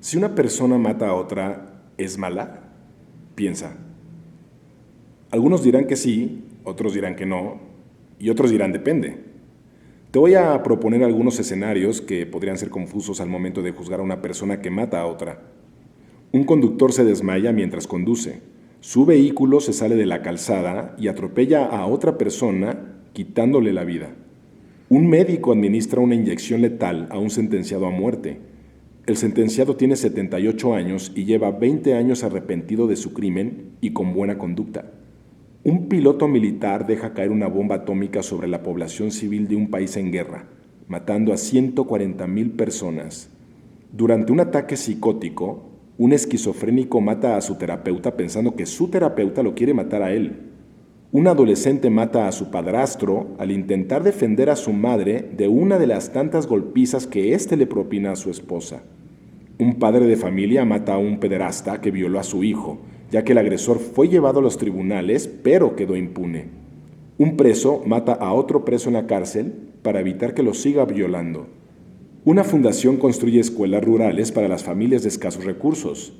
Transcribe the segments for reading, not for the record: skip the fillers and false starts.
Si una persona mata a otra, ¿es mala? Piensa. Algunos dirán que sí, otros dirán que no, y otros dirán depende. Te voy a proponer algunos escenarios que podrían ser confusos al momento de juzgar a una persona que mata a otra. Un conductor se desmaya mientras conduce. Su vehículo se sale de la calzada y atropella a otra persona, quitándole la vida. Un médico administra una inyección letal a un sentenciado a muerte. El sentenciado tiene 78 años y lleva 20 años arrepentido de su crimen y con buena conducta. Un piloto militar deja caer una bomba atómica sobre la población civil de un país en guerra, matando a 140,000 personas. Durante un ataque psicótico, un esquizofrénico mata a su terapeuta pensando que su terapeuta lo quiere matar a él. Un adolescente mata a su padrastro al intentar defender a su madre de una de las tantas golpizas que éste le propina a su esposa. Un padre de familia mata a un pederasta que violó a su hijo, ya que el agresor fue llevado a los tribunales, pero quedó impune. Un preso mata a otro preso en la cárcel para evitar que lo siga violando. Una fundación construye escuelas rurales para las familias de escasos recursos.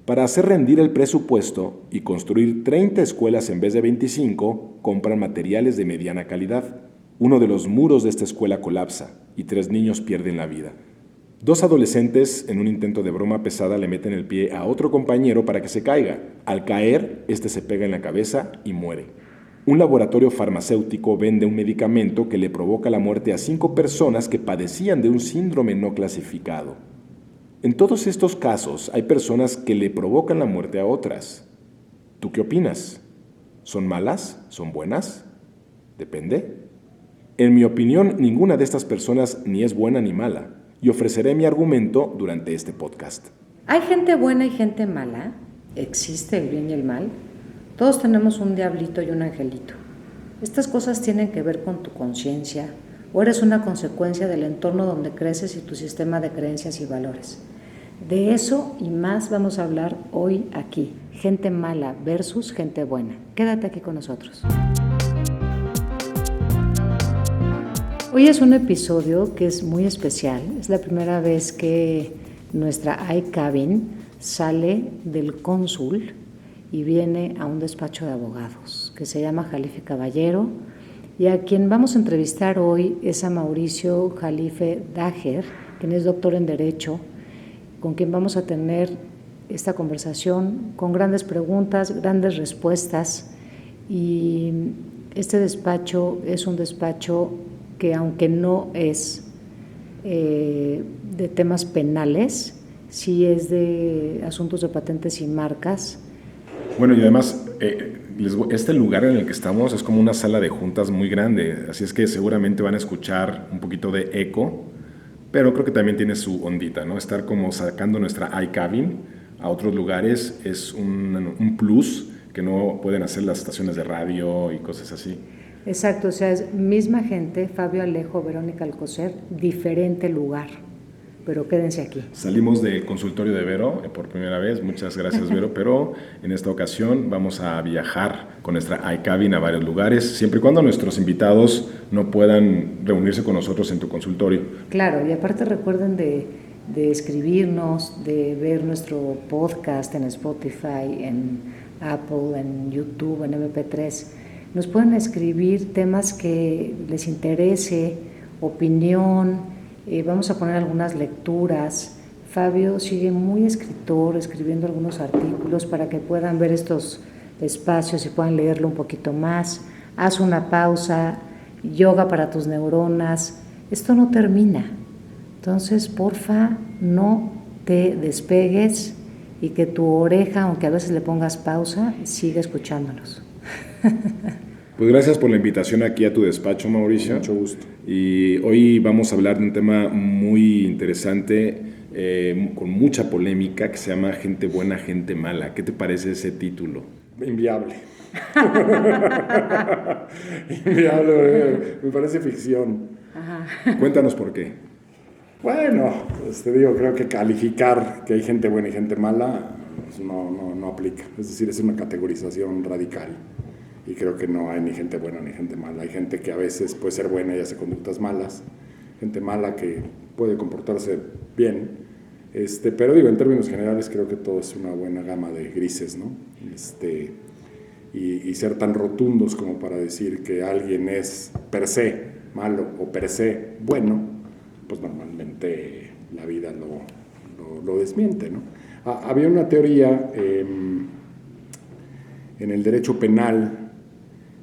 Para hacer rendir el presupuesto y construir 30 escuelas en vez de 25, compran materiales de mediana calidad. Uno de los muros de esta escuela colapsa y 3 niños pierden la vida. 2 adolescentes, en un intento de broma pesada, le meten el pie a otro compañero para que se caiga. Al caer, este se pega en la cabeza y muere. Un laboratorio farmacéutico vende un medicamento que le provoca la muerte a 5 personas que padecían de un síndrome no clasificado. En todos estos casos hay personas que le provocan la muerte a otras. ¿Tú qué opinas? ¿Son malas? ¿Son buenas? Depende. En mi opinión, ninguna de estas personas ni es buena ni mala, y ofreceré mi argumento durante este podcast. ¿Hay gente buena y gente mala? ¿Existe el bien y el mal? Todos tenemos un diablito y un angelito. Estas cosas tienen que ver con tu conciencia, o eres una consecuencia del entorno donde creces y tu sistema de creencias y valores. De eso y más vamos a hablar hoy aquí. Gente mala versus gente buena. Quédate aquí con nosotros. Hoy es un episodio que es muy especial. Es la primera vez que nuestra iCabin sale del cónsul y viene a un despacho de abogados que se llama Jalife Caballero, y a quien vamos a entrevistar hoy es a Mauricio Jalife Daher, quien es doctor en Derecho, con quien vamos a tener esta conversación con grandes preguntas, grandes respuestas. Y este despacho es un despacho que, aunque no es de temas penales, sí es de asuntos de patentes y marcas. Bueno, y además, este lugar en el que estamos es como una sala de juntas muy grande, así es que seguramente van a escuchar un poquito de eco, pero creo que también tiene su ondita, ¿no? Estar como sacando nuestra iCabin a otros lugares es un plus que no pueden hacer las estaciones de radio y cosas así. Exacto, o sea, es misma gente, Fabio Alejo, Verónica Alcocer, diferente lugar, pero quédense aquí. Salimos del consultorio de Vero por primera vez, muchas gracias Vero, pero en esta ocasión vamos a viajar con nuestra iCabin a varios lugares, siempre y cuando nuestros invitados no puedan reunirse con nosotros en tu consultorio. Claro, y aparte recuerden de escribirnos, de ver nuestro podcast en Spotify, en Apple, en YouTube, en MP3. Nos pueden escribir temas que les interese, opinión, vamos a poner algunas lecturas. Fabio sigue muy escritor, escribiendo algunos artículos para que puedan ver estos espacios y puedan leerlo un poquito más. Haz una pausa, yoga para tus neuronas. Esto no termina. Entonces, porfa, no te despegues y que tu oreja, aunque a veces le pongas pausa, siga escuchándonos. Pues gracias por la invitación aquí a tu despacho, Mauricio. Mucho gusto. Y hoy vamos a hablar de un tema muy interesante, con mucha polémica, que se llama Gente Buena, Gente Mala. ¿Qué te parece ese título? Inviable. Inviable, me parece ficción. Ajá. Cuéntanos por qué. Bueno, pues te digo, creo que calificar que hay gente buena y gente mala pues no aplica. Es decir, es una categorización radical. Y creo que no hay ni gente buena ni gente mala. Hay gente que a veces puede ser buena y hace conductas malas. Gente mala que puede comportarse bien. Pero digo, en términos generales creo que todo es una buena gama de grises, ¿no? Y ser tan rotundos como para decir que alguien es per se malo o per se bueno, pues normalmente la vida lo desmiente, ¿no? Había una teoría en el derecho penal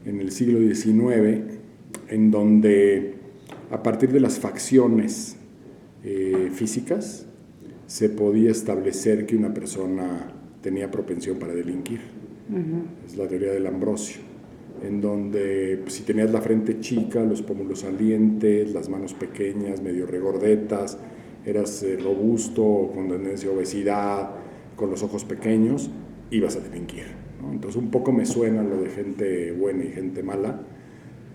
en el siglo XIX en donde a partir de las facciones físicas se podía establecer que una persona tenía propensión para delinquir. Es la teoría del Ambrosio, en donde pues, si tenías la frente chica, los pómulos salientes, las manos pequeñas, medio regordetas, eras robusto, con tendencia a obesidad, con los ojos pequeños, ibas a delinquir, ¿no? Entonces un poco me suena lo de gente buena y gente mala,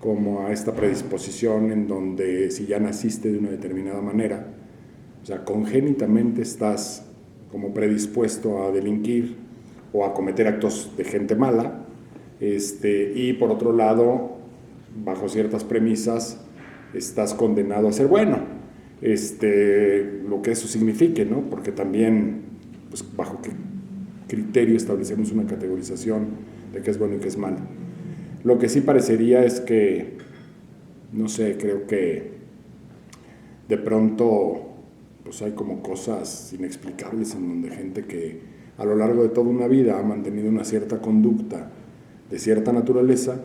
como a esta predisposición en donde si ya naciste de una determinada manera, o sea, congénitamente estás como predispuesto a delinquir o a cometer actos de gente mala, y por otro lado, bajo ciertas premisas, estás condenado a ser bueno, lo que eso signifique, ¿no? Porque también, pues, bajo qué criterio establecemos una categorización de qué es bueno y qué es malo. Lo que sí parecería es que, no sé, creo que de pronto pues hay como cosas inexplicables en donde gente que a lo largo de toda una vida ha mantenido una cierta conducta de cierta naturaleza,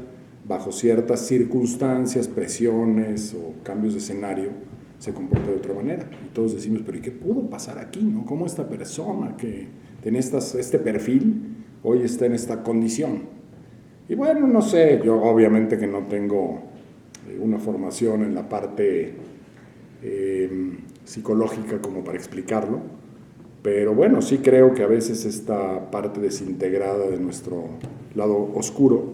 bajo ciertas circunstancias, presiones o cambios de escenario, se comporta de otra manera. Y todos decimos, pero ¿y qué pudo pasar aquí, no? ¿Cómo esta persona que tenía este perfil hoy está en esta condición? Y bueno, no sé, yo obviamente que no tengo una formación en la parte psicológica como para explicarlo, pero bueno, sí creo que a veces esta parte desintegrada de nuestro lado oscuro,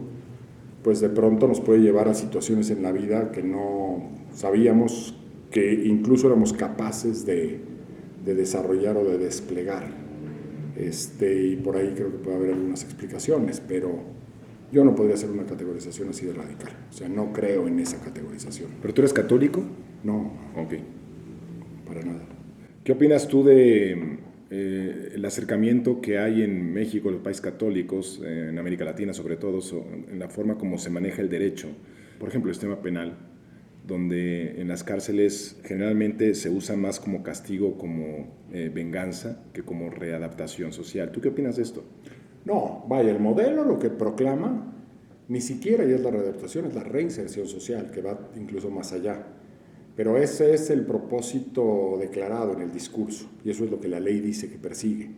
pues de pronto nos puede llevar a situaciones en la vida que no sabíamos que incluso éramos capaces de desarrollar o de desplegar. Y por ahí creo que puede haber algunas explicaciones, pero yo no podría hacer una categorización así de radical. O sea, no creo en esa categorización. ¿Pero tú eres católico? No. Ok. Para nada. ¿Qué opinas tú de el acercamiento que hay en México, los países católicos, en América Latina sobre todo, en la forma como se maneja el derecho? Por ejemplo, el sistema penal, donde en las cárceles generalmente se usa más como castigo, como venganza, que como readaptación social. ¿Tú qué opinas de esto? No, vaya, el modelo lo que proclama ni siquiera ya es la readaptación, es la reinserción social, que va incluso más allá. Pero ese es el propósito declarado en el discurso, y eso es lo que la ley dice que persigue.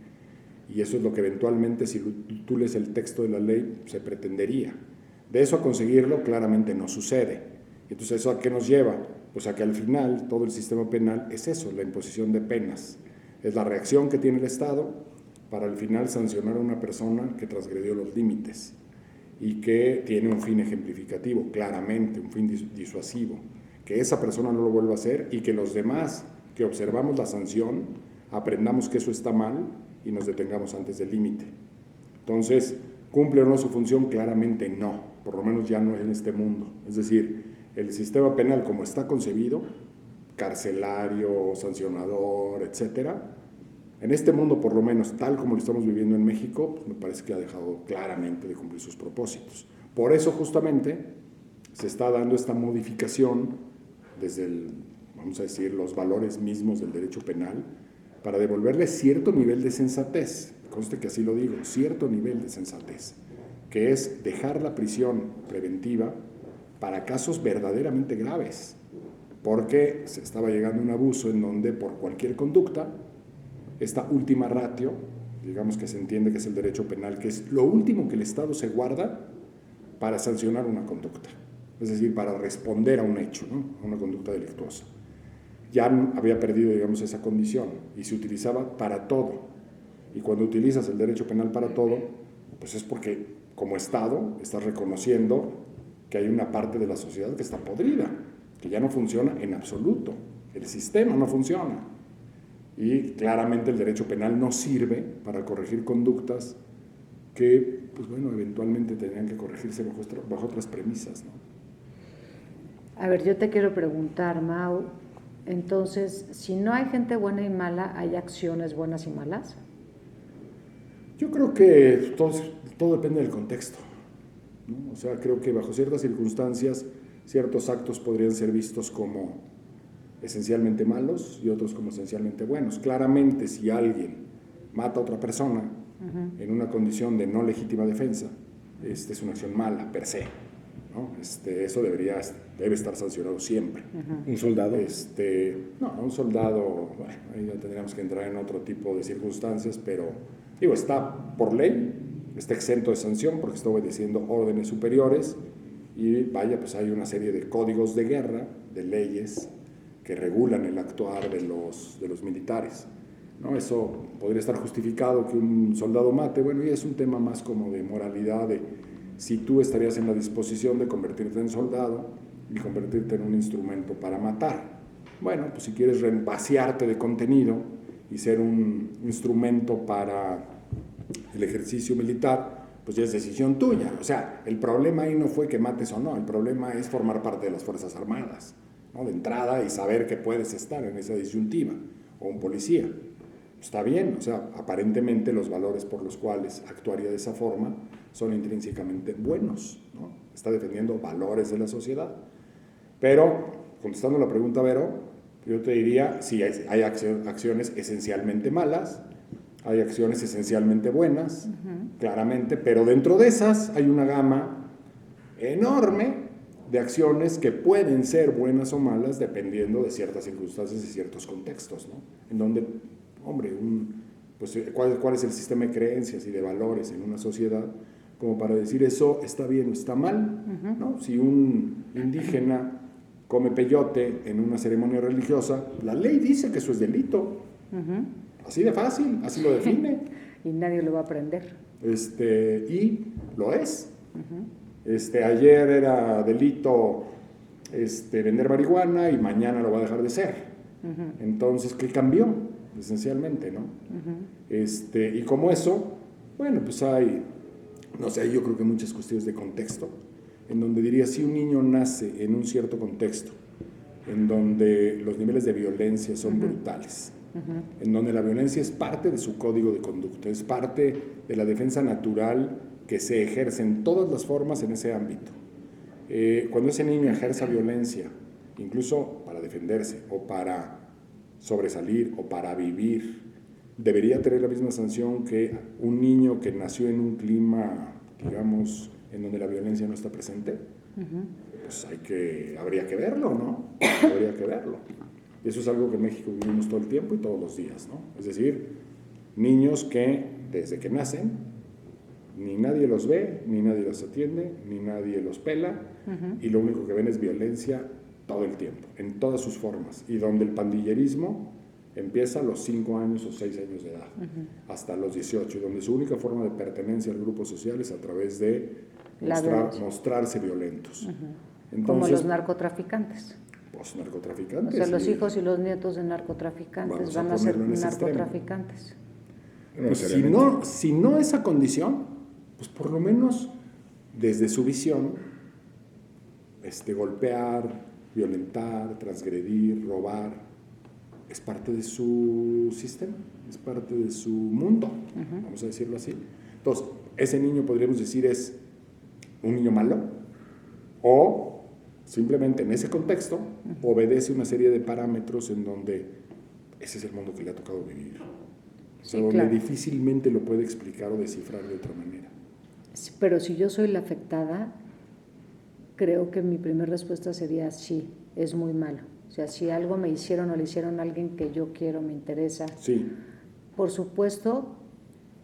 Y eso es lo que eventualmente, si tú lees el texto de la ley, se pretendería. De eso a conseguirlo, claramente no sucede. Entonces, ¿eso a qué nos lleva? Pues a que al final todo el sistema penal es eso, la imposición de penas. Es la reacción que tiene el Estado para al final sancionar a una persona que transgredió los límites y que tiene un fin ejemplificativo, claramente, un fin disuasivo. Que esa persona no lo vuelva a hacer y que los demás que observamos la sanción aprendamos que eso está mal y nos detengamos antes del límite. Entonces, ¿cumple o no su función? Claramente no, por lo menos ya no en este mundo. Es decir, el sistema penal como está concebido, carcelario, sancionador, etcétera, en este mundo, por lo menos tal como lo estamos viviendo en México, pues me parece que ha dejado claramente de cumplir sus propósitos. Por eso justamente se está dando esta modificación desde vamos a decir, los valores mismos del derecho penal, para devolverle cierto nivel de sensatez, conste que así lo digo, cierto nivel de sensatez, que es dejar la prisión preventiva para casos verdaderamente graves, porque se estaba llegando a un abuso en donde por cualquier conducta, esta última ratio, digamos que se entiende que es el derecho penal, que es lo último que el Estado se guarda para sancionar una conducta. Es decir, para responder a un hecho, ¿no? A una conducta delictuosa. Ya había perdido, digamos, esa condición y se utilizaba para todo. Y cuando utilizas el derecho penal para todo, pues es porque como Estado estás reconociendo que hay una parte de la sociedad que está podrida, que ya no funciona en absoluto. El sistema no funciona. Y claramente el derecho penal no sirve para corregir conductas que, pues bueno, eventualmente tendrían que corregirse bajo otras premisas, ¿no? A ver, yo te quiero preguntar, Mau, Entonces, si no hay gente buena y mala, ¿hay acciones buenas y malas? Yo creo que todo depende del contexto, ¿no? O sea, creo que bajo ciertas circunstancias, ciertos actos podrían ser vistos como esencialmente malos y otros como esencialmente buenos. Claramente, si alguien mata a otra persona en una condición de no legítima defensa, es una acción mala, per se, ¿no? Eso debe estar sancionado siempre. ¿Un soldado? No, un soldado, bueno, ahí ya tendríamos que entrar en otro tipo de circunstancias, pero digo, está por ley, está exento de sanción porque está obedeciendo órdenes superiores y vaya, pues hay una serie de códigos de guerra, de leyes que regulan el actuar de los militares, ¿no? Eso podría estar justificado que un soldado mate, bueno, y es un tema más como de moralidad, de si tú estarías en la disposición de convertirte en soldado y convertirte en un instrumento para matar. Bueno, pues si quieres vaciarte de contenido y ser un instrumento para el ejercicio militar, pues ya es decisión tuya. O sea, el problema ahí no fue que mates o no, el problema es formar parte de las Fuerzas Armadas, ¿no? De entrada, y saber que puedes estar en esa disyuntiva, o un policía. Está bien, o sea, aparentemente los valores por los cuales actuaría de esa forma son intrínsecamente buenos, ¿no? Está defendiendo valores de la sociedad. Pero, contestando la pregunta, Vero, yo te diría, sí, hay acciones esencialmente malas, hay acciones esencialmente buenas, claramente, pero dentro de esas hay una gama enorme de acciones que pueden ser buenas o malas dependiendo de ciertas circunstancias y ciertos contextos, ¿no? En donde, hombre, pues, ¿cuál es el sistema de creencias y de valores en una sociedad como para decir eso está bien o está mal, ¿no? Si un indígena come peyote en una ceremonia religiosa, la ley dice que eso es delito. Así de fácil, así lo define. Y nadie lo va a aprender. Y lo es. Ayer era delito vender marihuana y mañana lo va a dejar de ser. Entonces, ¿qué cambió? Esencialmente, ¿no? Y como eso, bueno, pues hay, no sé, yo creo que muchas cuestiones de contexto, en donde diría, si un niño nace en un cierto contexto, en donde los niveles de violencia son brutales, en donde la violencia es parte de su código de conducta, es parte de la defensa natural que se ejerce en todas las formas en ese ámbito. Cuando ese niño ejerza violencia, incluso para defenderse o para sobresalir o para vivir, debería tener la misma sanción que un niño que nació en un clima, digamos, en donde la violencia no está presente. Pues habría que verlo, ¿no? Habría que verlo. Eso es algo que en México vivimos todo el tiempo y todos los días, ¿no? Es decir, niños que desde que nacen ni nadie los ve, ni nadie los atiende, ni nadie los pela, y lo único que ven es violencia todo el tiempo, en todas sus formas, y donde el pandillerismo empieza a los 5 años o 6 años de edad, hasta los 18, y donde su única forma de pertenencia al grupo social es a través de mostrarse violentos. Entonces, como los narcotraficantes. Pues narcotraficantes. O sea, los hijos y los nietos de narcotraficantes van a ser narcotraficantes. Si no esa condición, pues por lo menos desde su visión, golpear, violentar, transgredir, robar, es parte de su sistema, es parte de su mundo, vamos a decirlo así. Entonces, ese niño podríamos decir es un niño malo, o simplemente en ese contexto obedece una serie de parámetros en donde ese es el mundo que le ha tocado vivir. O sea, donde difícilmente lo puede explicar o descifrar de otra manera. Sí, pero si yo soy la afectada, creo que mi primera respuesta sería sí, es muy malo. O sea, si algo me hicieron o le hicieron a alguien que yo quiero, me interesa, sí, por supuesto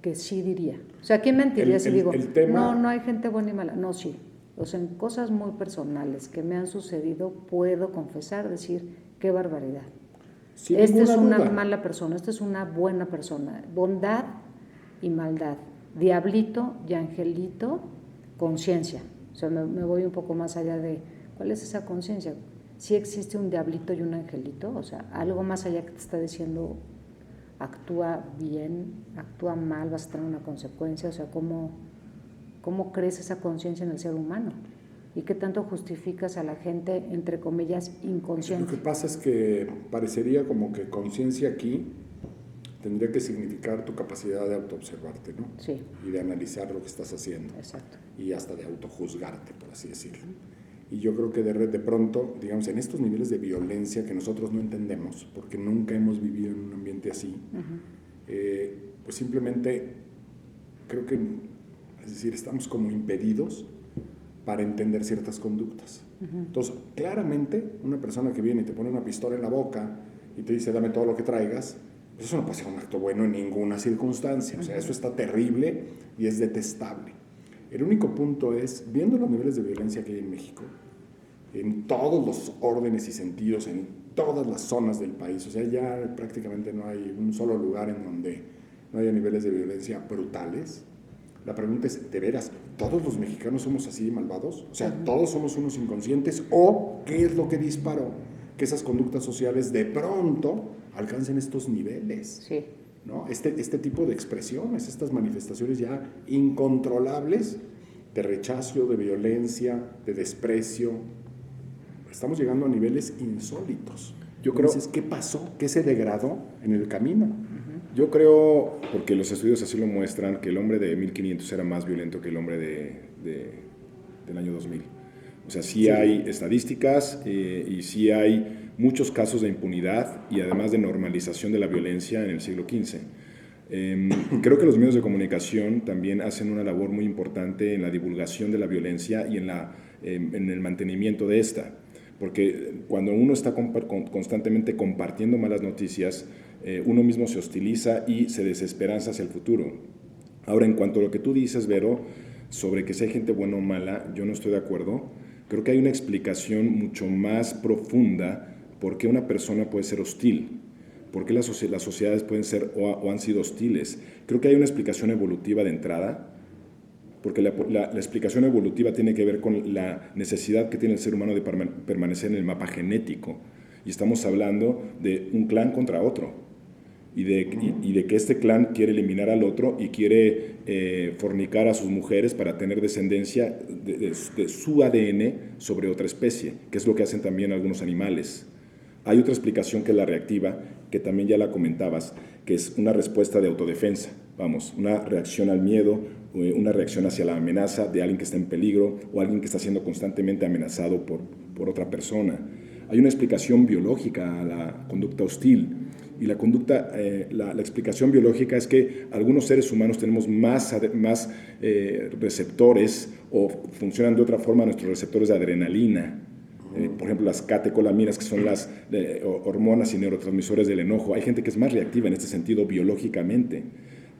que sí diría. O sea, ¿quién mentiría si digo, no hay gente buena y mala? No, sí. O sea, en cosas muy personales que me han sucedido, puedo confesar, decir, qué barbaridad. Esta es una mala persona, esta es una buena persona. Bondad y maldad. Diablito y angelito, conciencia. O sea, me voy un poco más allá de, ¿cuál es esa conciencia? ¿Sí existe un diablito y un angelito? O sea, algo más allá que te está diciendo, actúa bien, actúa mal, vas a tener una consecuencia. O sea, ¿cómo crece esa conciencia en el ser humano? ¿Y qué tanto justificas a la gente, entre comillas, inconsciente? Lo que pasa es que parecería como que conciencia aquí tendría que significar tu capacidad de autoobservarte, ¿no? Sí. Y de analizar lo que estás haciendo. Exacto. Y hasta de autojuzgarte, por así decirlo. Y yo creo que de pronto, digamos, en estos niveles de violencia que nosotros no entendemos, porque nunca hemos vivido en un ambiente así, pues simplemente creo que, es decir, estamos como impedidos para entender ciertas conductas. Entonces, claramente, una persona que viene y te pone una pistola en la boca y te dice, dame todo lo que traigas, pues eso no puede ser un acto bueno en ninguna circunstancia. O sea, eso está terrible y es detestable. El único punto es, viendo los niveles de violencia que hay en México, en todos los órdenes y sentidos, en todas las zonas del país, o sea, ya prácticamente no hay un solo lugar en donde no haya niveles de violencia brutales. La pregunta es, ¿de veras todos los mexicanos somos así de malvados? O sea, ¿todos somos unos inconscientes? ¿O qué es lo que disparó que esas conductas sociales de pronto alcancen estos niveles? Sí. ¿No? Este tipo de expresiones, estas manifestaciones ya incontrolables de rechazo, de violencia, de desprecio. Estamos llegando a niveles insólitos. Yo creo, entonces, ¿qué pasó? ¿Qué se degradó en el camino? Yo creo, porque los estudios así lo muestran, que el hombre de 1500 era más violento que el hombre del año 2000. O sea, sí hay estadísticas y sí hay muchos casos de impunidad y además de normalización de la violencia en el siglo XV. Creo que los medios de comunicación también hacen una labor muy importante en la divulgación de la violencia y en el mantenimiento de esta. Porque cuando uno está constantemente compartiendo malas noticias, uno mismo se hostiliza y se desesperanza hacia el futuro. Ahora, en cuanto a lo que tú dices, Vero, sobre que si hay gente buena o mala, yo no estoy de acuerdo. Creo que hay una explicación mucho más profunda por qué una persona puede ser hostil, por qué las sociedades pueden ser o han sido hostiles. Creo que hay una explicación evolutiva de entrada, porque la explicación evolutiva tiene que ver con la necesidad que tiene el ser humano de permanecer en el mapa genético. Y estamos hablando de un clan contra otro. Y de que este clan quiere eliminar al otro y quiere fornicar a sus mujeres para tener descendencia de su ADN sobre otra especie, que es lo que hacen también algunos animales. Hay otra explicación que es la reactiva, que también ya la comentabas, que es una respuesta de autodefensa, vamos, una reacción al miedo, una reacción hacia la amenaza de alguien que está en peligro o alguien que está siendo constantemente amenazado por otra persona. Hay una explicación biológica a la conducta hostil. Y la conducta, la explicación biológica es que algunos seres humanos tenemos más receptores o funcionan de otra forma nuestros receptores de adrenalina. Por ejemplo, las catecolaminas, que son las hormonas y neurotransmisores del enojo. Hay gente que es más reactiva en este sentido biológicamente.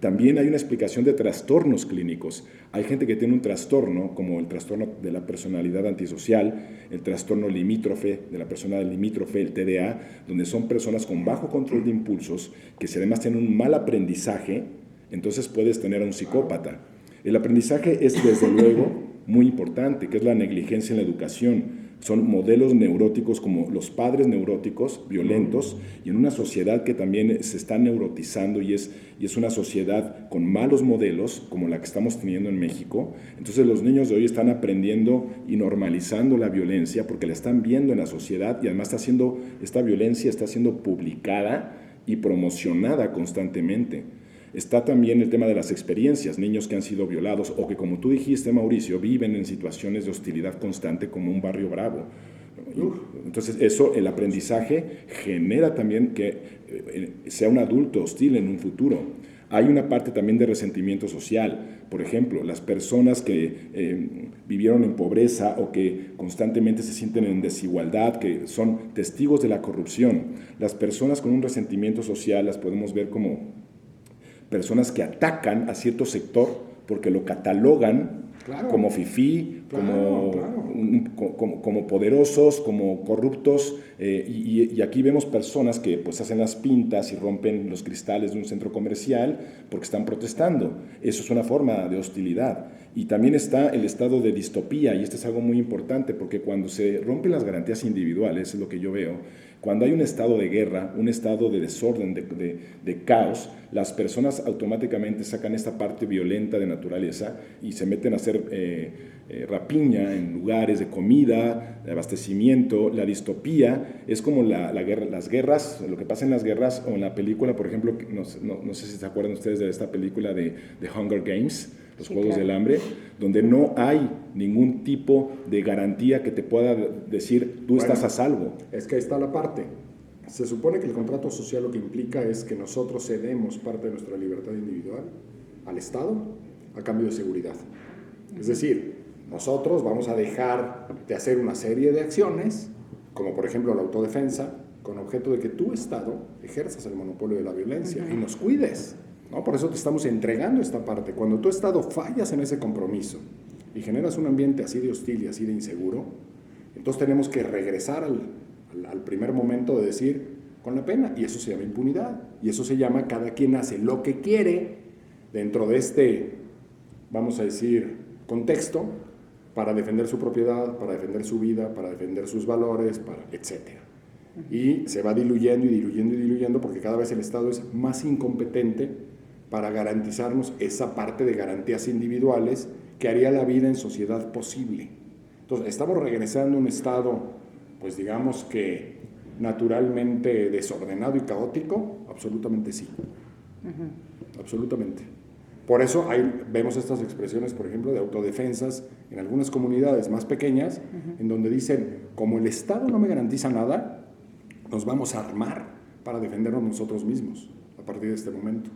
También hay una explicación de trastornos clínicos. Hay gente que tiene un trastorno, como el trastorno de la personalidad antisocial, el trastorno limítrofe, de la persona limítrofe, el TDA, donde son personas con bajo control de impulsos, que si además tienen un mal aprendizaje, entonces puedes tener a un psicópata. El aprendizaje es, desde luego, muy importante, que es la negligencia en la educación. Son modelos neuróticos como los padres neuróticos, violentos, y en una sociedad que también se está neurotizando y es una sociedad con malos modelos, como la que estamos teniendo en México. Entonces los niños de hoy están aprendiendo y normalizando la violencia porque la están viendo en la sociedad y además esta violencia está siendo publicada y promocionada constantemente. Está también el tema de las experiencias, niños que han sido violados o que, como tú dijiste, Mauricio, viven en situaciones de hostilidad constante como un barrio bravo. Entonces eso, el aprendizaje genera también que sea un adulto hostil en un futuro. Hay una parte también de resentimiento social. Por ejemplo, las personas que vivieron en pobreza o que constantemente se sienten en desigualdad, que son testigos de la corrupción. Las personas con un resentimiento social las podemos ver como personas que atacan a cierto sector porque lo catalogan como fifí, como poderosos, como corruptos, y aquí vemos personas que pues hacen las pintas y rompen los cristales de un centro comercial porque están protestando. Eso es una forma de hostilidad. Y también está el estado de distopía, y esto es algo muy importante porque cuando se rompen las garantías individuales, es lo que yo veo, cuando hay un estado de guerra, un estado de desorden, de caos, las personas automáticamente sacan esta parte violenta de naturaleza y se meten a hacer rapiña en lugares de comida, de abastecimiento. La distopía es como las guerras, lo que pasa en las guerras, o en la película, por ejemplo, no sé si se acuerdan ustedes de esta película de Hunger Games, los Juegos del Hambre, donde no hay ningún tipo de garantía que te pueda decir tú estás a salvo. Es que ahí está la parte. Se supone que el contrato social lo que implica es que nosotros cedemos parte de nuestra libertad individual al Estado a cambio de seguridad. Es decir, nosotros vamos a dejar de hacer una serie de acciones, como por ejemplo la autodefensa, con objeto de que tu Estado ejerzas el monopolio de la violencia y nos cuides, ¿no? Por eso te estamos entregando esta parte. Cuando tu Estado fallas en ese compromiso y generas un ambiente así de hostil y así de inseguro, entonces tenemos que regresar al primer momento de decir, con la pena, y eso se llama impunidad, y eso se llama cada quien hace lo que quiere dentro de este, vamos a decir, contexto, para defender su propiedad, para defender su vida, para defender sus valores, etc. Y se va diluyendo y diluyendo y diluyendo porque cada vez el Estado es más incompetente para garantizarnos esa parte de garantías individuales que haría la vida en sociedad posible. Entonces, ¿estamos regresando a un Estado, pues digamos que naturalmente desordenado y caótico? Absolutamente sí. Absolutamente. Por eso vemos estas expresiones, por ejemplo, de autodefensas en algunas comunidades más pequeñas, en donde dicen, como el Estado no me garantiza nada, nos vamos a armar para defendernos nosotros mismos a partir de este momento.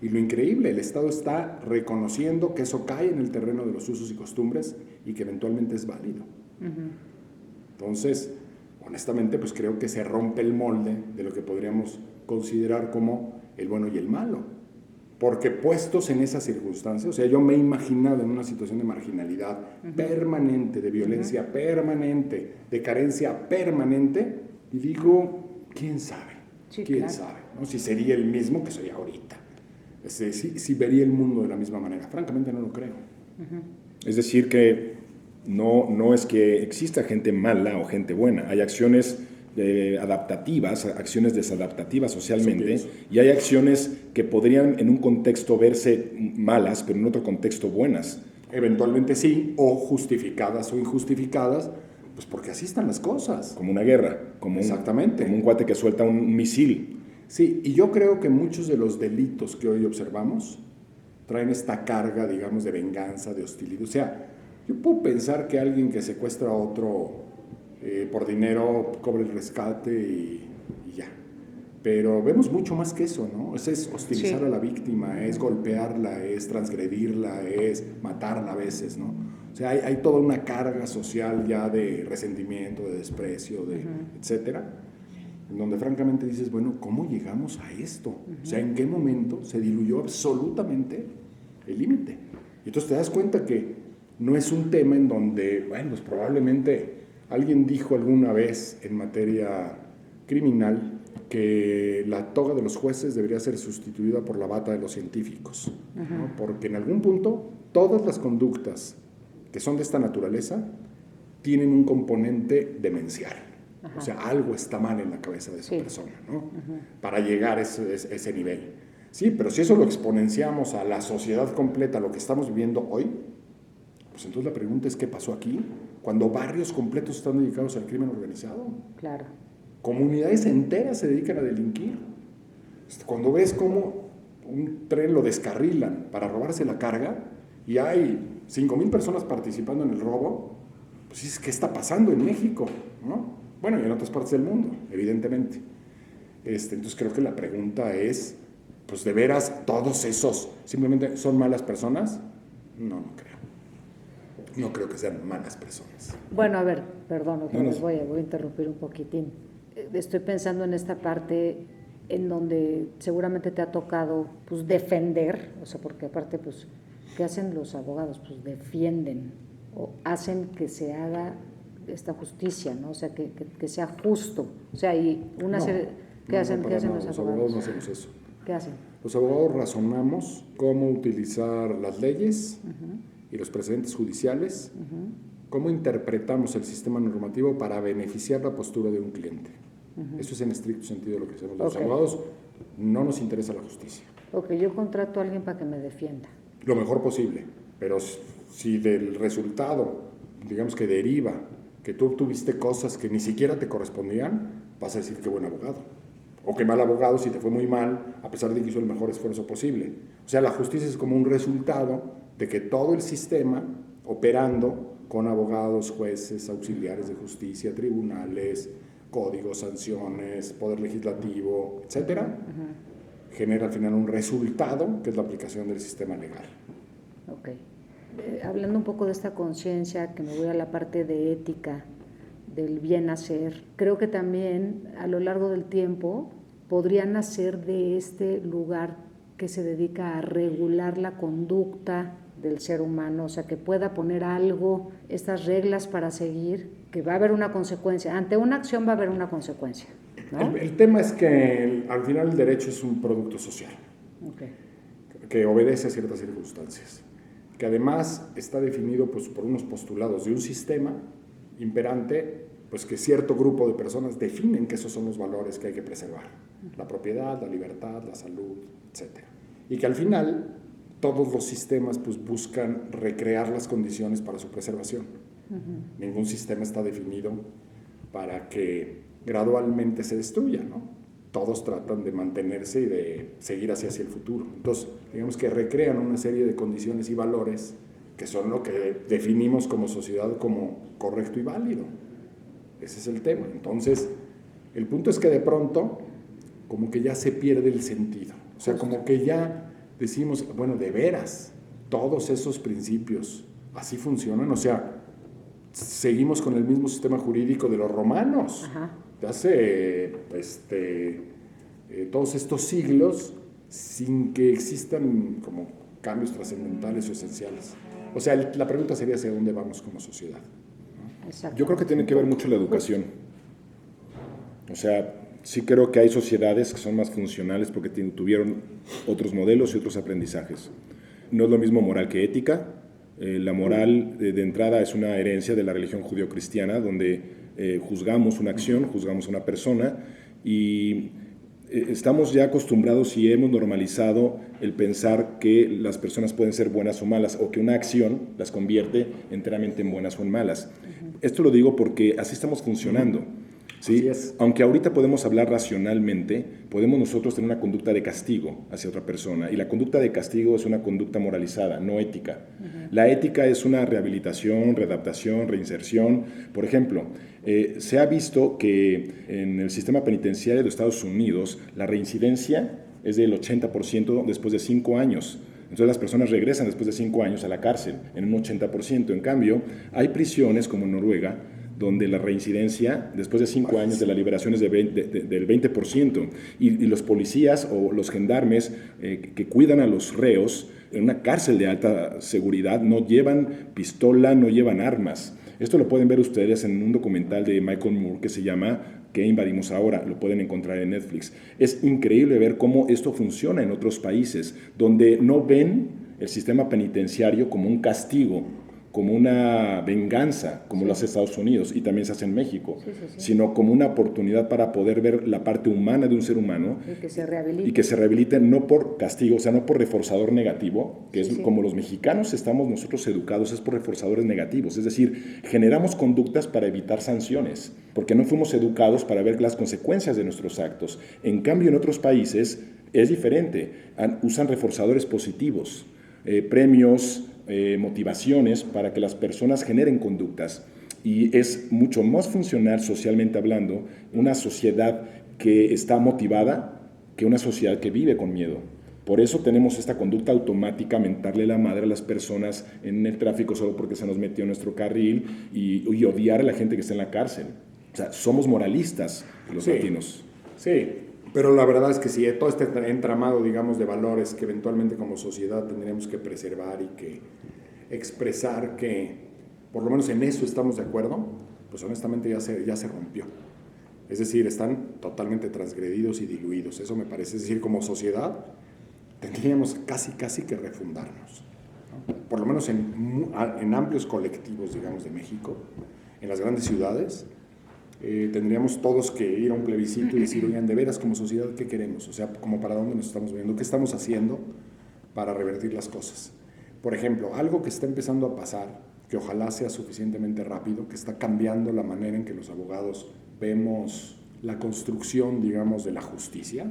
Y lo increíble, el Estado está reconociendo que eso cae en el terreno de los usos y costumbres y que eventualmente es válido. Entonces, honestamente, pues creo que se rompe el molde de lo que podríamos considerar como el bueno y el malo. Porque puestos en esa circunstancia, o sea, yo me he imaginado en una situación de marginalidad permanente, de violencia permanente, de carencia permanente, y digo, ¿quién sabe? Sí, ¿Quién claro. sabe? ¿No? Si sería el mismo que soy ahorita. Si vería el mundo de la misma manera. Francamente no lo creo. Es decir, que no es que exista gente mala o gente buena. Hay acciones adaptativas, acciones desadaptativas socialmente, y hay acciones que podrían en un contexto verse malas, pero en otro contexto buenas. Eventualmente sí, o justificadas o injustificadas, pues porque así están las cosas. Como una guerra, como Exactamente. como un cuate que suelta un misil. Sí, y yo creo que muchos de los delitos que hoy observamos traen esta carga, digamos, de venganza, de hostilidad. O sea, yo puedo pensar que alguien que secuestra a otro por dinero cobre el rescate y ya. Pero vemos mucho más que eso, ¿no? Es hostilizar a la víctima, es golpearla, es transgredirla, es matarla a veces, ¿no? O sea, hay toda una carga social ya de resentimiento, de desprecio, etcétera, en donde francamente dices, bueno, ¿cómo llegamos a esto? O sea, ¿en qué momento se diluyó absolutamente el límite? Y entonces te das cuenta que no es un tema en donde, bueno, pues probablemente alguien dijo alguna vez en materia criminal que la toga de los jueces debería ser sustituida por la bata de los científicos, ¿no? Porque en algún punto todas las conductas que son de esta naturaleza tienen un componente demencial. O sea, algo está mal en la cabeza de esa persona, ¿no? Para llegar a ese nivel. Sí, pero si eso lo exponenciamos a la sociedad completa, a lo que estamos viviendo hoy, pues entonces la pregunta es, ¿qué pasó aquí? Cuando barrios completos están dedicados al crimen organizado. Claro. Comunidades enteras se dedican a delinquir. Cuando ves cómo un tren lo descarrilan para robarse la carga y hay 5,000 personas participando en el robo, pues dices, ¿qué está pasando en México? ¿No? Bueno, y en otras partes del mundo, evidentemente. Entonces creo que la pregunta es, pues de veras, todos esos simplemente son malas personas. No creo. No creo que sean malas personas. Bueno, a ver, perdón, otra vez No. voy a interrumpir un poquitín. Estoy pensando en esta parte en donde seguramente te ha tocado pues defender, o sea, porque aparte, pues, ¿qué hacen los abogados? Pues defienden o hacen que se haga esta justicia, ¿no? O sea, que sea justo. O sea, y una serie... ¿Qué hacen los abogados? Los abogados no hacemos eso. ¿Qué hacen? Los abogados razonamos cómo utilizar las leyes y los precedentes judiciales, cómo interpretamos el sistema normativo para beneficiar la postura de un cliente. Eso es en estricto sentido lo que hacemos. Los abogados no nos interesa la justicia. Ok, yo contrato a alguien para que me defienda. Lo mejor posible, pero si del resultado digamos que deriva, que tú obtuviste cosas que ni siquiera te correspondían, vas a decir qué buen abogado. O qué mal abogado si te fue muy mal, a pesar de que hizo el mejor esfuerzo posible. O sea, la justicia es como un resultado de que todo el sistema, operando con abogados, jueces, auxiliares de justicia, tribunales, códigos, sanciones, poder legislativo, etcétera, genera al final un resultado que es la aplicación del sistema legal. Ok. Hablando un poco de esta conciencia, que me voy a la parte de ética, del bien hacer, creo que también a lo largo del tiempo podría nacer de este lugar que se dedica a regular la conducta del ser humano, o sea, que pueda poner algo, estas reglas para seguir, que va a haber una consecuencia. Ante una acción va a haber una consecuencia, ¿no? El tema es que al final el derecho es un producto social, que obedece a ciertas circunstancias, que además está definido pues, por unos postulados de un sistema imperante, pues que cierto grupo de personas definen que esos son los valores que hay que preservar: la propiedad, la libertad, la salud, etc. Y que al final todos los sistemas pues, buscan recrear las condiciones para su preservación. Ningún sistema está definido para que gradualmente se destruya, ¿no? Todos tratan de mantenerse y de seguir hacia el futuro. Entonces, digamos que recrean una serie de condiciones y valores que son lo que definimos como sociedad como correcto y válido. Ese es el tema. Entonces, el punto es que de pronto, como que ya se pierde el sentido. O sea, como que ya decimos, bueno, de veras, todos esos principios así funcionan. O sea, seguimos con el mismo sistema jurídico de los romanos. Ajá. De hace todos estos siglos, sin que existan como cambios trascendentales o esenciales. O sea, la pregunta sería hacia dónde vamos como sociedad. Yo creo que tiene que ver mucho la educación. O sea, sí creo que hay sociedades que son más funcionales porque tuvieron otros modelos y otros aprendizajes. No es lo mismo moral que ética. La moral de entrada es una herencia de la religión judío-cristiana, donde juzgamos una acción, juzgamos a una persona y estamos ya acostumbrados y hemos normalizado el pensar que las personas pueden ser buenas o malas o que una acción las convierte enteramente en buenas o en malas. Esto lo digo porque así estamos funcionando. ¿Sí? Aunque ahorita podemos hablar racionalmente, podemos nosotros tener una conducta de castigo hacia otra persona, y la conducta de castigo es una conducta moralizada, no ética. La ética es una rehabilitación, readaptación, reinserción. Por ejemplo, se ha visto que en el sistema penitenciario de Estados Unidos la reincidencia es del 80% después de 5 años. Entonces las personas regresan después de 5 años a la cárcel en un 80%. En cambio, hay prisiones como en Noruega, donde la reincidencia después de 5 años de la liberación es del 20%. Y los policías o los gendarmes que cuidan a los reos en una cárcel de alta seguridad no llevan pistola, no llevan armas. Esto lo pueden ver ustedes en un documental de Michael Moore que se llama ¿Qué invadimos ahora? Lo pueden encontrar en Netflix. Es increíble ver cómo esto funciona en otros países, donde no ven el sistema penitenciario como un castigo, como una venganza, como lo hace Estados Unidos y también se hace en México, sino como una oportunidad para poder ver la parte humana de un ser humano y que se rehabilite no por castigo, o sea, no por reforzador negativo, que es como los mexicanos estamos nosotros educados, es por reforzadores negativos, es decir, generamos conductas para evitar sanciones, porque no fuimos educados para ver las consecuencias de nuestros actos. En cambio, en otros países es diferente, usan reforzadores positivos, premios, motivaciones para que las personas generen conductas, y es mucho más funcional socialmente hablando una sociedad que está motivada que una sociedad que vive con miedo. Por eso tenemos esta conducta automática, mentarle la madre a las personas en el tráfico solo porque se nos metió en nuestro carril y odiar a la gente que está en la cárcel. O sea, somos moralistas los latinos. Sí, pero la verdad es que sí, todo este entramado, digamos, de valores que eventualmente como sociedad tendríamos que preservar y que expresar que, por lo menos en eso estamos de acuerdo, pues honestamente ya se rompió. Es decir, están totalmente transgredidos y diluidos. Eso me parece. Es decir, como sociedad tendríamos casi que refundarnos, ¿no? Por lo menos en amplios colectivos, digamos, de México, en las grandes ciudades, tendríamos todos que ir a un plebiscito y decir, oigan, de veras como sociedad, ¿qué queremos? O sea, como para dónde nos estamos viendo, ¿qué estamos haciendo para revertir las cosas? Por ejemplo, algo que está empezando a pasar que ojalá sea suficientemente rápido, que está cambiando la manera en que los abogados vemos la construcción, digamos, de la justicia.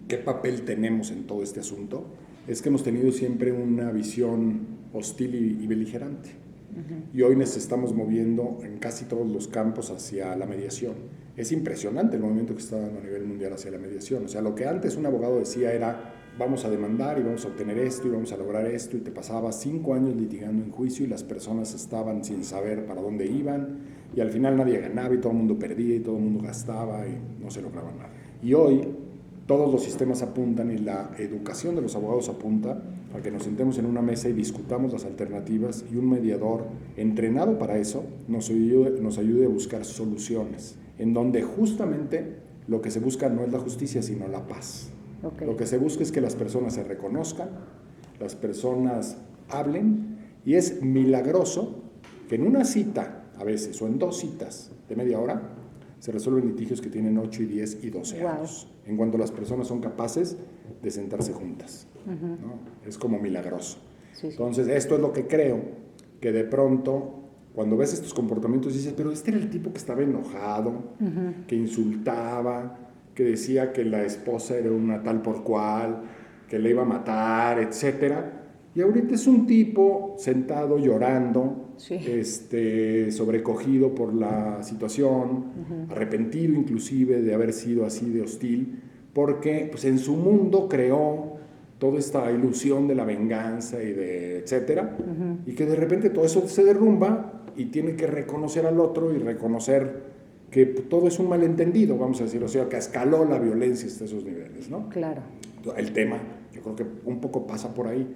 ¿Qué papel tenemos en todo este asunto? Es que hemos tenido siempre una visión hostil y beligerante. Y hoy nos estamos moviendo en casi todos los campos hacia la mediación. Es impresionante el movimiento que está dando a nivel mundial hacia la mediación. O sea, lo que antes un abogado decía era, vamos a demandar y vamos a obtener esto y vamos a lograr esto, y te pasaba 5 años litigando en juicio y las personas estaban sin saber para dónde iban, y al final nadie ganaba y todo el mundo perdía y todo el mundo gastaba y no se lograba nada. Y hoy todos los sistemas apuntan y la educación de los abogados apunta a que nos sentemos en una mesa y discutamos las alternativas, y un mediador entrenado para eso nos ayude a buscar soluciones, en donde justamente lo que se busca no es la justicia, sino la paz. Okay. Lo que se busca es que las personas se reconozcan, las personas hablen, y es milagroso que en una cita, a veces, o en 2 citas de media hora, se resuelven litigios que tienen 8 y 10 y 12 años, en cuanto las personas son capaces de sentarse juntas. ¿No? Es como milagroso. Sí. Entonces, esto es lo que creo, que de pronto, cuando ves estos comportamientos, dices, pero este era el tipo que estaba enojado, que insultaba, que decía que la esposa era una tal por cual, que le iba a matar, etcétera. Y ahorita es un tipo sentado llorando, sí, sobrecogido por la situación, arrepentido inclusive de haber sido así de hostil, porque pues, en su mundo creó toda esta ilusión de la venganza y de etcétera, y que de repente todo eso se derrumba y tiene que reconocer al otro y reconocer que todo es un malentendido, vamos a decir, o sea, que escaló la violencia hasta esos niveles, ¿no? Claro. El tema, yo creo que un poco pasa por ahí.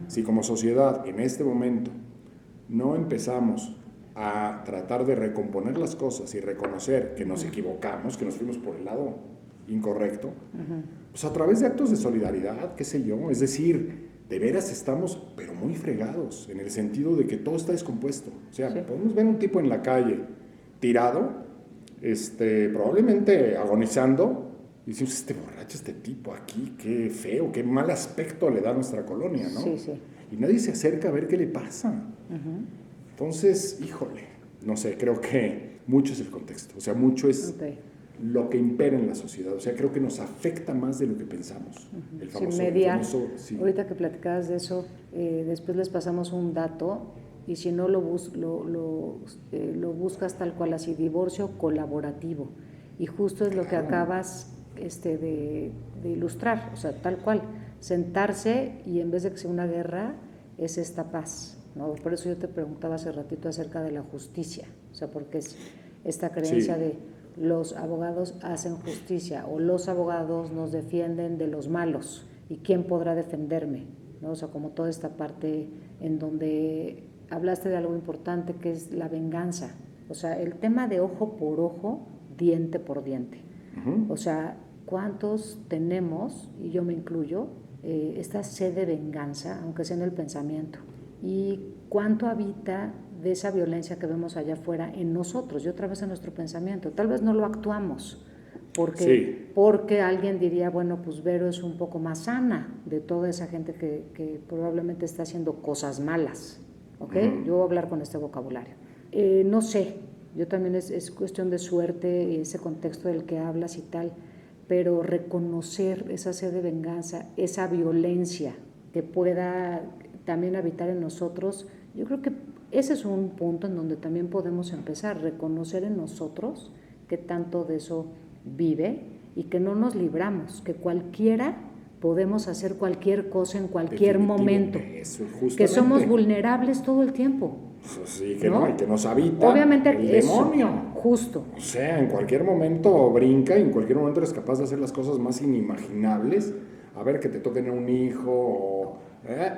Si como sociedad en este momento no empezamos a tratar de recomponer las cosas y reconocer que nos equivocamos, que nos fuimos por el lado incorrecto, pues a través de actos de solidaridad, qué sé yo, es decir, de veras estamos, pero muy fregados, en el sentido de que todo está descompuesto. O sea, sí, podemos ver un tipo en la calle tirado, probablemente agonizando, y decimos, este borracho, este tipo aquí, qué feo, qué mal aspecto le da a nuestra colonia, ¿no? Sí, sí. Y nadie se acerca a ver qué le pasa. Entonces, híjole, no sé, creo que mucho es el contexto, o sea, mucho es lo que impera en la sociedad, o sea, creo que nos afecta más de lo que pensamos. El famoso, mediar. Ahorita que platicabas de eso, después les pasamos un dato, y si no lo buscas tal cual así, divorcio colaborativo, y justo es lo que acabas de ilustrar, o sea, tal cual, sentarse y en vez de que sea una guerra, es esta paz, ¿no? Por eso yo te preguntaba hace ratito acerca de la justicia, o sea, porque es esta creencia de los abogados hacen justicia, o los abogados nos defienden de los malos, y quién podrá defenderme, ¿no? O sea, como toda esta parte en donde hablaste de algo importante que es la venganza, o sea, el tema de ojo por ojo, diente por diente. O sea, ¿cuántos tenemos, y yo me incluyo, esta sed de venganza, aunque sea en el pensamiento? ¿Y cuánto habita de esa violencia que vemos allá afuera en nosotros y otra vez en nuestro pensamiento? Tal vez no lo actuamos, porque alguien diría, bueno, pues Vero es un poco más sana de toda esa gente que probablemente está haciendo cosas malas, ¿ok? Yo voy a hablar con este vocabulario. No sé, yo también es cuestión de suerte, ese contexto del que hablas y tal, pero reconocer esa sed de venganza, esa violencia que pueda también habitar en nosotros, yo creo que ese es un punto en donde también podemos empezar, reconocer en nosotros que tanto de eso vive y que no nos libramos, que cualquiera podemos hacer cualquier cosa en cualquier momento, eso, que somos vulnerables todo el tiempo. Sí, que no, y que nos habita obviamente el demonio. Justo. O sea, en cualquier momento brinca y en cualquier momento eres capaz de hacer las cosas más inimaginables. A ver, que te toquen a un hijo,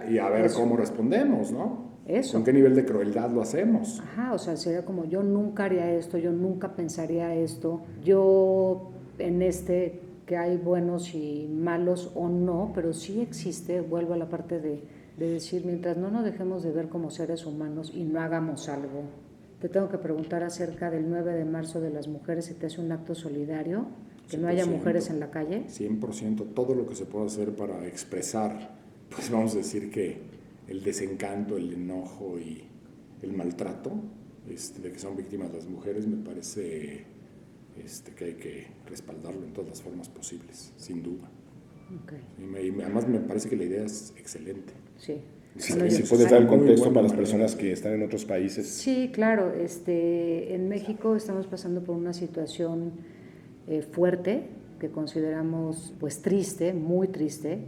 y a ver cómo respondemos, ¿no? Eso. ¿Con qué nivel de crueldad lo hacemos? Ajá, o sea, sería como yo nunca haría esto, yo nunca pensaría esto, yo en que hay buenos y malos o no, pero sí existe, vuelvo a la parte de decir, mientras no nos dejemos de ver como seres humanos y no hagamos algo. Te tengo que preguntar acerca del 9 de marzo de las mujeres, si te hace un acto solidario, que 100%, no haya mujeres en la calle. 100%, todo lo que se pueda hacer para expresar, pues vamos a decir que el desencanto, el enojo y el maltrato de que son víctimas las mujeres, me parece que hay que respaldarlo en todas las formas posibles, sin duda. Okay. Y además me parece que la idea es excelente. Sí. Sí, Bueno, si yo- puedes dar el Muy contexto buena para las manera. personas que están en otros países. Sí, claro. En México estamos pasando por una situación fuerte que consideramos pues triste, muy triste,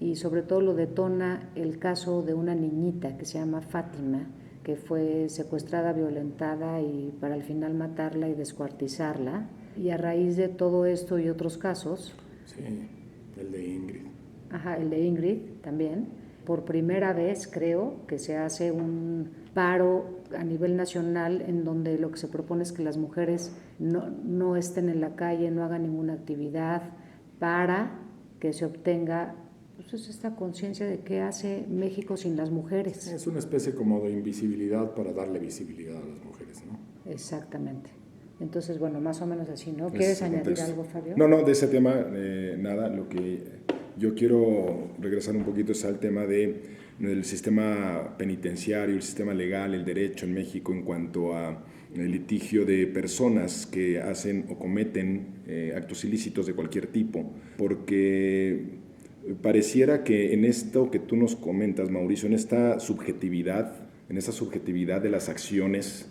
y sobre todo lo detona el caso de una niñita que se llama Fátima, que fue secuestrada, violentada y para al final matarla y descuartizarla. Y a raíz de todo esto y otros casos, Sí, el de Ingrid. ajá, el de Ingrid también, por primera vez creo que se hace un paro a nivel nacional en donde lo que se propone es que las mujeres no estén en la calle, no hagan ninguna actividad para que se obtenga pues, esta conciencia de qué hace México sin las mujeres. Es una especie como de invisibilidad para darle visibilidad a las mujeres, ¿no? Exactamente. Entonces, bueno, más o menos así, ¿no? Ese ¿Quieres es el añadir contexto. algo, Fabio? No, de ese tema nada. Lo que yo quiero regresar un poquito es al tema del sistema penitenciario, el sistema legal, el derecho en México en cuanto a el litigio de personas que hacen o cometen actos ilícitos de cualquier tipo, porque pareciera que en esto que tú nos comentas, Mauricio, en esta subjetividad de las acciones,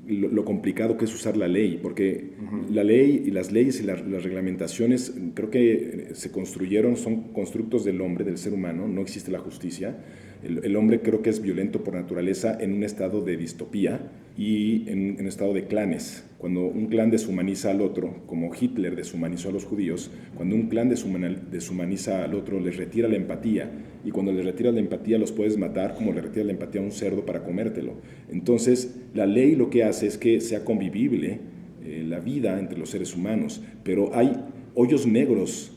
lo complicado que es usar la ley, porque la ley y las leyes y las reglamentaciones creo que se construyeron, son constructos del hombre, del ser humano, no existe la justicia. El hombre creo que es violento por naturaleza en un estado de distopía y en un estado de clanes. Cuando un clan deshumaniza al otro, como Hitler deshumanizó a los judíos, cuando un clan deshumaniza al otro, les retira la empatía, y cuando les retiras la empatía los puedes matar como le retiras la empatía a un cerdo para comértelo. Entonces, la ley lo que hace es que sea convivible la vida entre los seres humanos, pero hay hoyos negros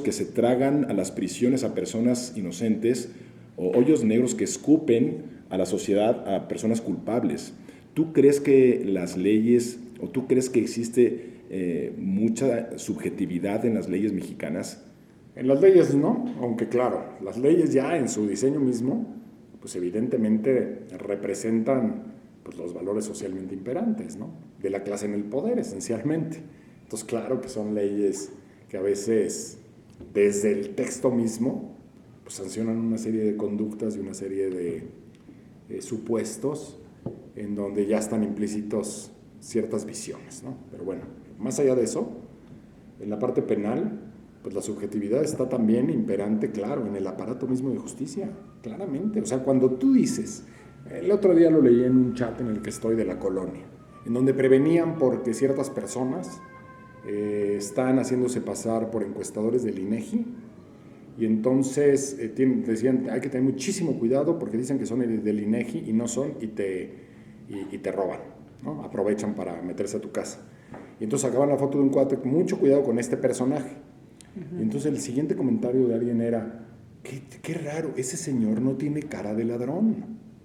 que se tragan a las prisiones a personas inocentes, o hoyos negros que escupen a la sociedad a personas culpables. ¿Tú crees que las leyes, o tú crees que existe mucha subjetividad en las leyes mexicanas? En las leyes no, aunque claro, las leyes ya en su diseño mismo, pues evidentemente representan pues, los valores socialmente imperantes, ¿no? De la clase en el poder, esencialmente. Entonces, claro que son leyes que a veces, desde el texto mismo, pues sancionan una serie de conductas y una serie de supuestos en donde ya están implícitos ciertas visiones, ¿no? Pero bueno, más allá de eso, en la parte penal, pues la subjetividad está también imperante, claro, en el aparato mismo de justicia, claramente. O sea, cuando tú dices, el otro día lo leí en un chat en el que estoy de la colonia, en donde prevenían porque ciertas personas están haciéndose pasar por encuestadores del INEGI, y entonces decían, hay que tener muchísimo cuidado porque dicen que son del INEGI y no son, y te roban, ¿no? Aprovechan para meterse a tu casa. Y entonces sacaban la foto de un cuate, mucho cuidado con este personaje. Y entonces el siguiente comentario de alguien era, qué raro, ese señor no tiene cara de ladrón.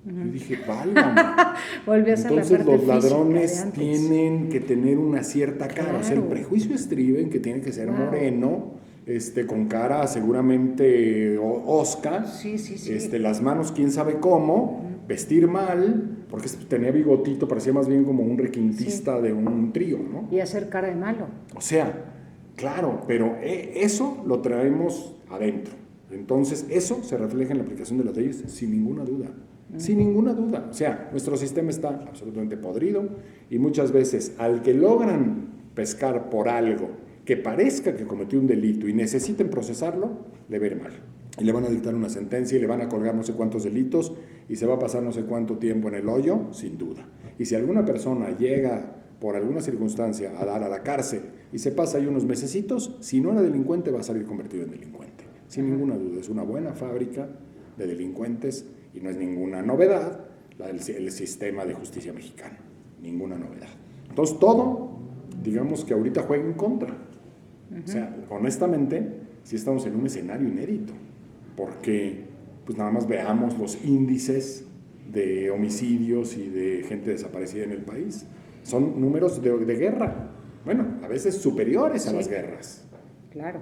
Yo dije, válgame. Volvió a ser la Entonces parte los física de ladrones antes. tienen que tener una cierta cara. Claro. O sea, el prejuicio estriba en que tiene que ser Wow. moreno, con cara seguramente osca, Sí. las manos quién sabe cómo, vestir mal, porque tenía bigotito, parecía más bien como un requintista de un trío, ¿no? Y hacer cara de malo. O sea, claro, pero eso lo traemos adentro. Entonces, eso se refleja en la aplicación de las leyes sin ninguna duda. Sin ninguna duda. O sea, nuestro sistema está absolutamente podrido y muchas veces al que logran pescar por algo que parezca que cometió un delito y necesiten procesarlo, le va a ir mal. Y le van a dictar una sentencia y le van a colgar no sé cuántos delitos y se va a pasar no sé cuánto tiempo en el hoyo, sin duda. Y si alguna persona llega por alguna circunstancia a dar a la cárcel y se pasa ahí unos mesecitos, si no era delincuente va a salir convertido en delincuente. Sin ninguna duda, es una buena fábrica de delincuentes y no es ninguna novedad el sistema de justicia mexicano. Ninguna novedad. Entonces todo, digamos que ahorita juega en contra. O sea, honestamente, sí estamos en un escenario inédito, porque pues nada más veamos los índices de homicidios y de gente desaparecida en el país. Son números de guerra, bueno, a veces superiores a las guerras. Claro.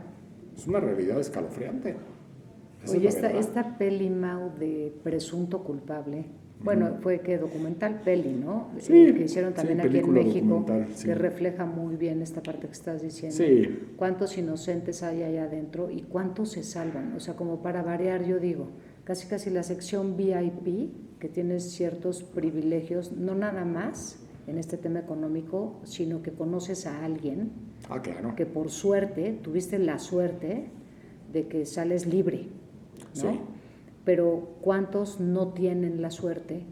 Es una realidad escalofriante. Oye, esta peli, Mau, de Presunto Culpable, Bueno, fue que documental, peli, ¿no? Sí, que hicieron también sí, aquí en película México, documental, sí. que refleja muy bien esta parte que estás diciendo. Sí. Cuántos inocentes hay allá adentro y cuántos se salvan. O sea, como para variar, yo digo, casi la sección VIP, que tienes ciertos privilegios, no nada más en este tema económico, sino que conoces a alguien Claro. que por suerte, tuviste la suerte de que sales libre, ¿no? Sí. Pero ¿cuántos no tienen la suerte?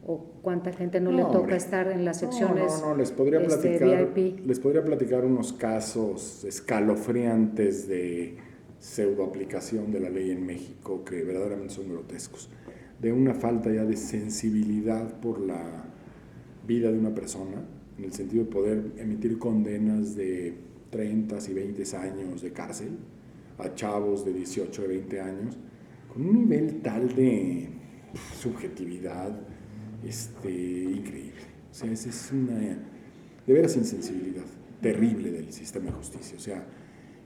¿O cuánta gente no le toca hombre. estar en las secciones No, les podría platicar, VIP? les podría platicar unos casos escalofriantes de pseudoaplicación de la ley en México que verdaderamente son grotescos, de una falta ya de sensibilidad por la vida de una persona, en el sentido de poder emitir condenas de 30 y 20 años de cárcel a chavos de 18, de 20 años, con un nivel tal de subjetividad increíble. O sea, esa es una, de veras, insensibilidad terrible del sistema de justicia. O sea,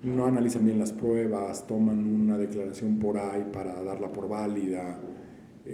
no analizan bien las pruebas, toman una declaración por ahí para darla por válida.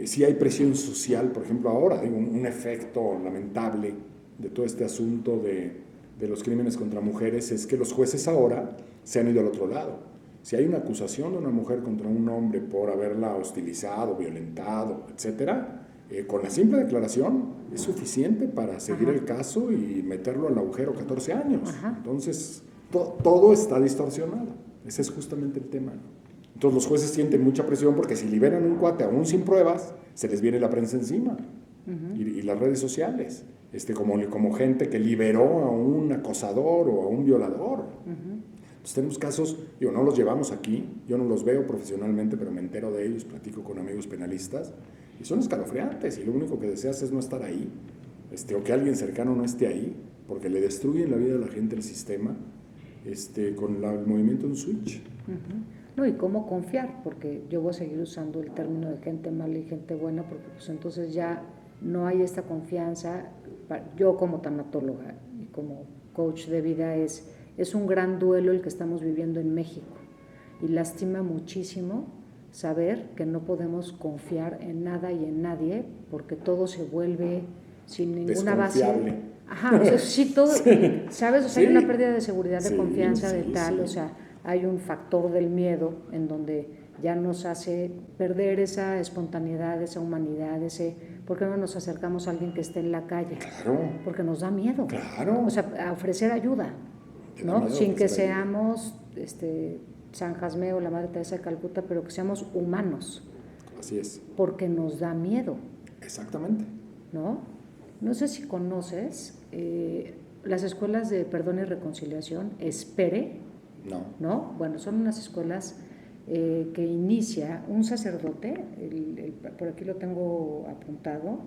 Si hay presión social, por ejemplo, ahora, digo, un efecto lamentable de todo este asunto de los crímenes contra mujeres es que los jueces ahora se han ido al otro lado. Si hay una acusación de una mujer contra un hombre por haberla hostilizado, violentado, etcétera, con la simple declaración es suficiente para seguir el caso y meterlo al agujero 14 años. Entonces, todo está distorsionado. Ese es justamente el tema, ¿no? Entonces los jueces sienten mucha presión porque si liberan un cuate aún sin pruebas, se les viene la prensa encima. Y las redes sociales, como gente que liberó a un acosador o a un violador. Entonces tenemos casos, no los llevamos aquí, yo no los veo profesionalmente, pero me entero de ellos, platico con amigos penalistas, y son escalofriantes, y lo único que deseas es no estar ahí, o que alguien cercano no esté ahí, porque le destruyen la vida a la gente el sistema, con el movimiento de un switch. No, y cómo confiar, porque yo voy a seguir usando el término de gente mala y gente buena, porque pues entonces ya no hay esta confianza. Yo como tanatóloga y como coach de vida es un gran duelo el que estamos viviendo en México, y lastima muchísimo saber que no podemos confiar en nada y en nadie, porque todo se vuelve sin ninguna base. O sea, sí, todo, sí. ¿Sabes? O sea, hay una pérdida de seguridad, de confianza, de tal, o sea, hay un factor del miedo en donde ya nos hace perder esa espontaneidad, esa humanidad, ¿por qué no nos acercamos a alguien que esté en la calle? Claro. Porque nos da miedo. Claro. O sea, a ofrecer ayuda, ¿no? Sin que seamos San Jasmeo, la Madre Teresa de Calcuta, pero que seamos humanos. Así es. Porque nos da miedo. Exactamente. No sé si conoces las escuelas de perdón y reconciliación, Espere. No. Bueno, son unas escuelas que inicia un sacerdote, por aquí lo tengo apuntado,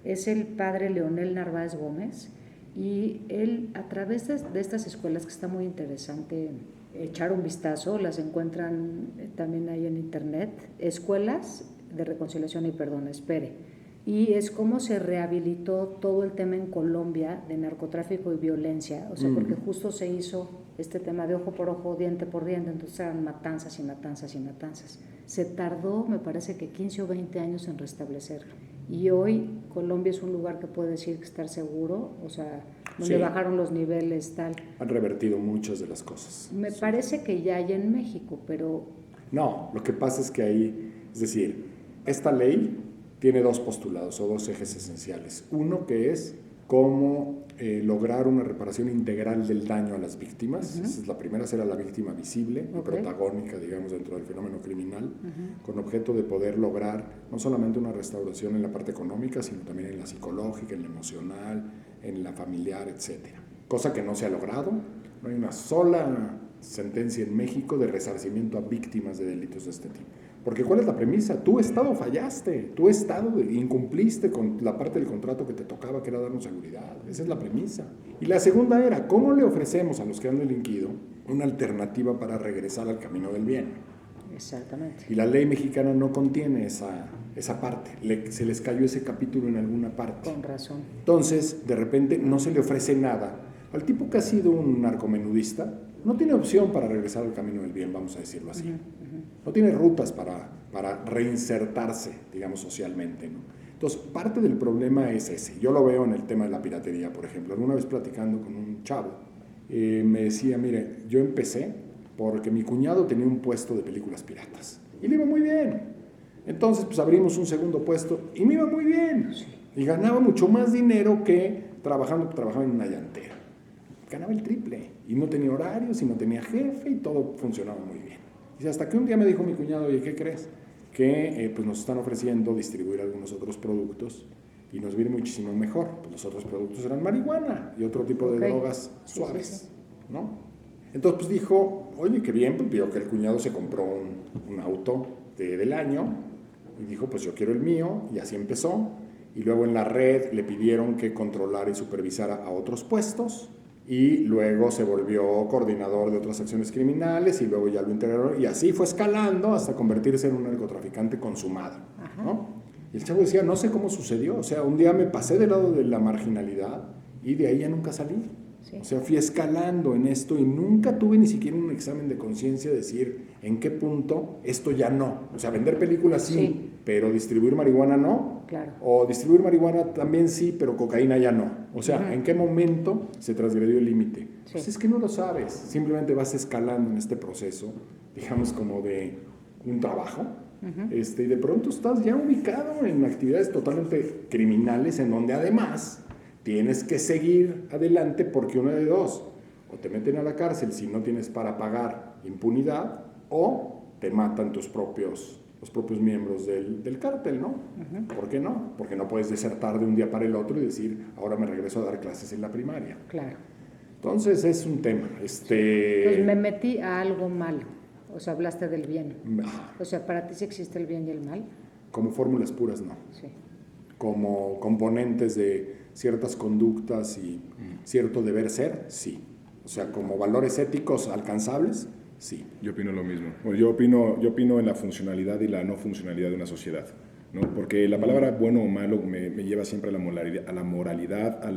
es el padre Leonel Narváez Gómez, y él, a través de estas escuelas, que está muy interesante echar un vistazo, las encuentran también ahí en internet, escuelas de reconciliación y perdón, Espere. Y es cómo se rehabilitó todo el tema en Colombia de narcotráfico y violencia, o sea, porque justo se hizo este tema de ojo por ojo, diente por diente, entonces eran matanzas y matanzas y matanzas. Se tardó, me parece que 15 o 20 años en restablecerlo. Y hoy Colombia es un lugar que puede decir que estar seguro, o sea, donde bajaron los niveles, tal. Han revertido muchas de las cosas. Me parece que ya hay en México, pero... No, lo que pasa es que ahí, es decir, esta ley tiene dos postulados o dos ejes esenciales. Uno que es cómo lograr una reparación integral del daño a las víctimas. Esa es la primera, ser a la víctima visible y protagónica, digamos, dentro del fenómeno criminal, con objeto de poder lograr no solamente una restauración en la parte económica, sino también en la psicológica, en la emocional, en la familiar, etcétera. Cosa que no se ha logrado. No hay una sola sentencia en México de resarcimiento a víctimas de delitos de este tipo. Porque ¿cuál es la premisa? Tu Estado fallaste, tu Estado incumpliste con la parte del contrato que te tocaba, que era darnos seguridad. Esa es la premisa. Y la segunda era, ¿cómo le ofrecemos a los que han delinquido una alternativa para regresar al camino del bien? Exactamente. Y la ley mexicana no contiene esa parte. Se les cayó ese capítulo en alguna parte. Con razón. Entonces, de repente, no se le ofrece nada. Al tipo que ha sido un narcomenudista, no tiene opción para regresar al camino del bien, vamos a decirlo así. No tiene rutas para reinsertarse, digamos, socialmente, ¿no? Entonces, parte del problema es ese. Yo lo veo en el tema de la piratería, por ejemplo. Alguna vez platicando con un chavo, me decía, mire, yo empecé porque mi cuñado tenía un puesto de películas piratas y le iba muy bien. Entonces, pues abrimos un segundo puesto y me iba muy bien. Y ganaba mucho más dinero que trabajaba en una llantera. Ganaba el triple y no tenía horarios y no tenía jefe y todo funcionaba muy bien. Y hasta que un día me dijo mi cuñado, oye, ¿qué crees? Que pues nos están ofreciendo distribuir algunos otros productos y nos viene muchísimo mejor. Pues los otros productos eran marihuana y otro tipo de drogas suaves, ¿no? Entonces pues dijo, oye, qué bien, pues vio que el cuñado se compró un auto del año y dijo, pues yo quiero el mío, y así empezó. Y luego en la red le pidieron que controlara y supervisara a otros puestos, y luego se volvió coordinador de otras acciones criminales, y luego ya lo integraron, y así fue escalando hasta convertirse en un narcotraficante consumado, ¿no? Y el chavo decía, no sé cómo sucedió, o sea, un día me pasé del lado de la marginalidad y de ahí ya nunca salí. Sí. O sea, fui escalando en esto y nunca tuve ni siquiera un examen de conciencia de decir en qué punto esto ya no. O sea, vender películas sí, pero distribuir marihuana no. Claro. O distribuir marihuana también sí, pero cocaína ya no. O sea, ¿en qué momento se transgredió el límite? Sí. Pues es que no lo sabes. Simplemente vas escalando en este proceso, digamos, como de un trabajo. Y de pronto estás ya ubicado en actividades totalmente criminales, en donde además tienes que seguir adelante, porque una de dos: o te meten a la cárcel si no tienes para pagar impunidad, o te matan los propios miembros del cártel, ¿no? ¿Por qué no? Porque no puedes desertar de un día para el otro y decir, ahora me regreso a dar clases en la primaria. Claro. Entonces es un tema. Pues me metí a algo malo. O sea, hablaste del bien. O sea, ¿para ti sí existe el bien y el mal? Como fórmulas puras, no. Sí. Como componentes de ciertas conductas y cierto deber ser, sí. O sea, como valores éticos alcanzables, sí. Yo opino lo mismo. Yo opino en la funcionalidad y la no funcionalidad de una sociedad, ¿no? Porque la palabra bueno o malo me lleva siempre a la moralidad, a